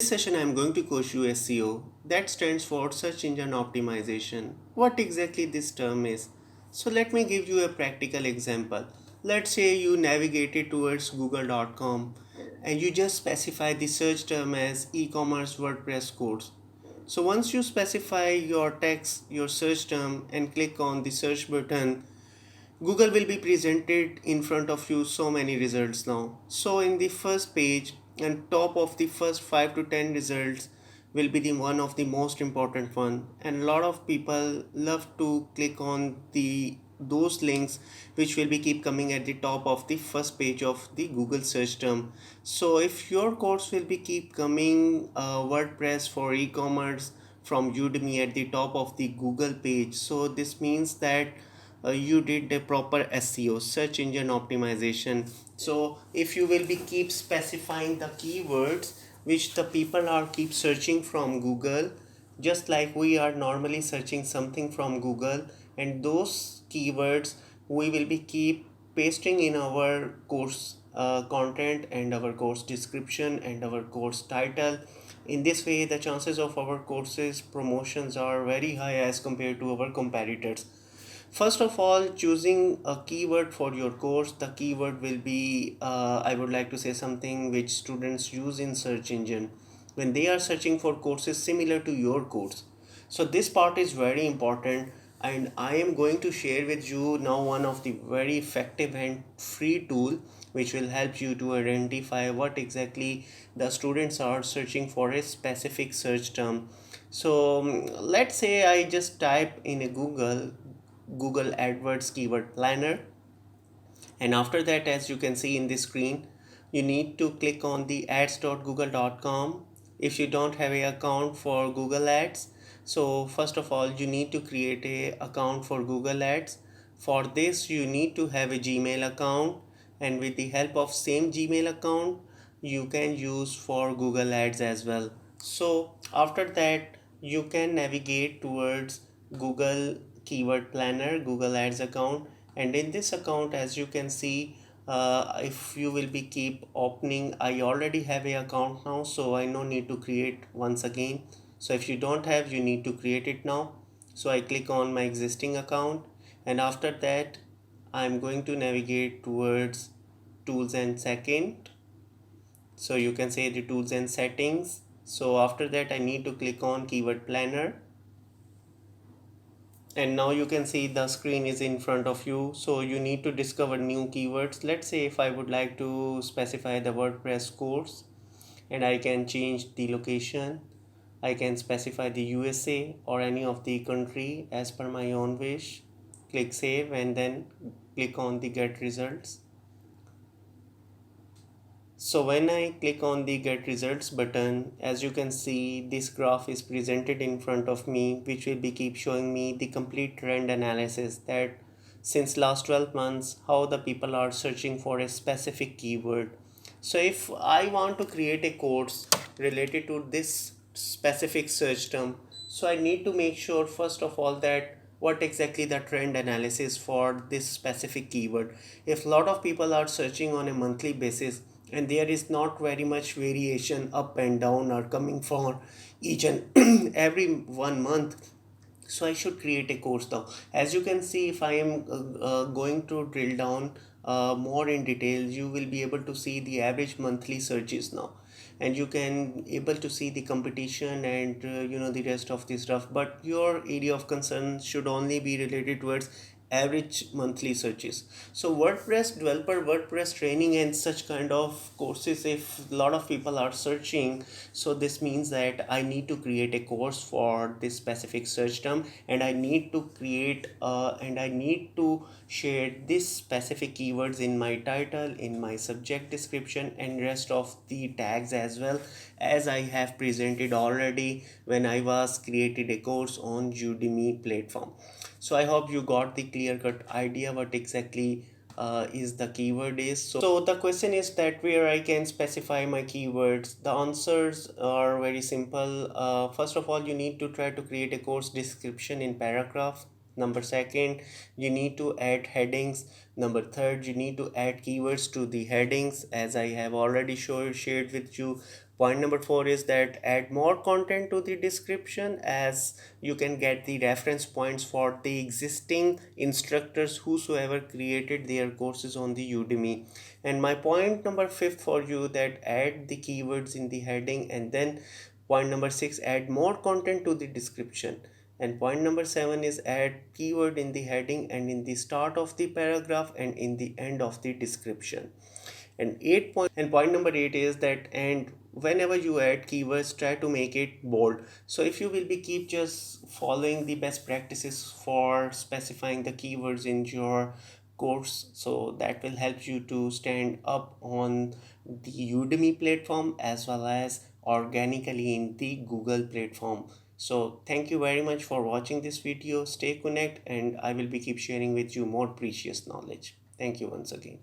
This session I am going to coach you SEO, that stands for search engine optimization. What exactly this term is? So let me give you a practical example. Let's say you navigated towards google.com and you just specify the search term as e-commerce WordPress course. So once you specify your text, your search term and click on the search button, Google will be presented in front of you so many results now. So in the first page and top of the first 5 to 10 results will be the one of the most important one, and a lot of people love to click on the those links which will be keep coming at the top of the first page of the Google search term. So if your course will be keep coming WordPress for e-commerce from Udemy at the top of the Google page, so this means that you did the proper SEO, search engine optimization. So if you will be keep specifying the keywords which the people are keep searching from Google, just like we are normally searching something from Google, and those keywords we will be keep pasting in our course content and our course description and our course title. In this way the chances of our courses promotions are very high as compared to our competitors. First of all, choosing a keyword for your course, the keyword will be, I would like to say something which students use in search engine when they are searching for courses similar to your course. So this part is very important, and I am going to share with you now one of the very effective and free tool which will help you to identify what exactly the students are searching for a specific search term. So let's say I just type in a Google AdWords keyword planner, and after that, as you can see in the screen, you need to click on the ads.google.com if you don't have a account for Google Ads. So first of all, you need to create a account for Google Ads. For this you need to have a Gmail account, and with the help of same Gmail account you can use for Google Ads as well. So after that you can navigate towards Google keyword planner, Google Ads account, and in this account, as you can see, if you will be keep opening, I already have a account now, so I no need to create once again. So if you don't have, you need to create it now. So I click on my existing account, and after that I'm going to navigate towards tools and second. So you can say the tools and settings. So after that I need to click on keyword planner, and now you can see the screen is in front of you. So you need to discover new keywords. Let's say if I would like to specify the WordPress course, and I can change the location, I can specify the USA or any of the country as per my own wish. Click save and then click on the get results. So when I click on the get results button, as you can see, this graph is presented in front of me, which will be keep showing me the complete trend analysis that since last 12 months, how the people are searching for a specific keyword. So if I want to create a course related to this specific search term, so I need to make sure first of all that what exactly the trend analysis for this specific keyword. If a lot of people are searching on a monthly basis and there is not very much variation up and down are coming for each and every 1 month, so I should create a course now. As you can see, if I am going to drill down more in detail, you will be able to see the average monthly searches now, and you can able to see the competition and the rest of the stuff. But your area of concern should only be related towards average monthly searches. So WordPress developer, WordPress training and such kind of courses, if a lot of people are searching, so this means that I need to create a course for this specific search term, and I need to create and I need to share this specific keywords in my title, in my subject description and rest of the tags as well, as I have presented already when I was created a course on Udemy platform. So I hope you got the clear cut idea what exactly is the keyword is. So the question is that where I can specify my keywords. The answers are very simple. First of all, you need to try to create a course description in paragraph. Number second, you need to add headings. Number third, you need to add keywords to the headings, as I have already shared with you Point number 4 is that add more content to the description, as you can get the reference points for the existing instructors whosoever created their courses on the Udemy. And my point number 5 for you, that add the keywords in the heading, and then point number 6, add more content to the description. And point number 7 is add keyword in the heading and in the start of the paragraph and in the end of the description. And point number 8 is that, and whenever you add keywords, try to make it bold. So if you will be keep just following the best practices for specifying the keywords in your course, so that will help you to stand up on the Udemy platform as well as organically in the Google platform. So thank you very much for watching this video. Stay connected, and I will be keep sharing with you more precious knowledge. Thank you once again.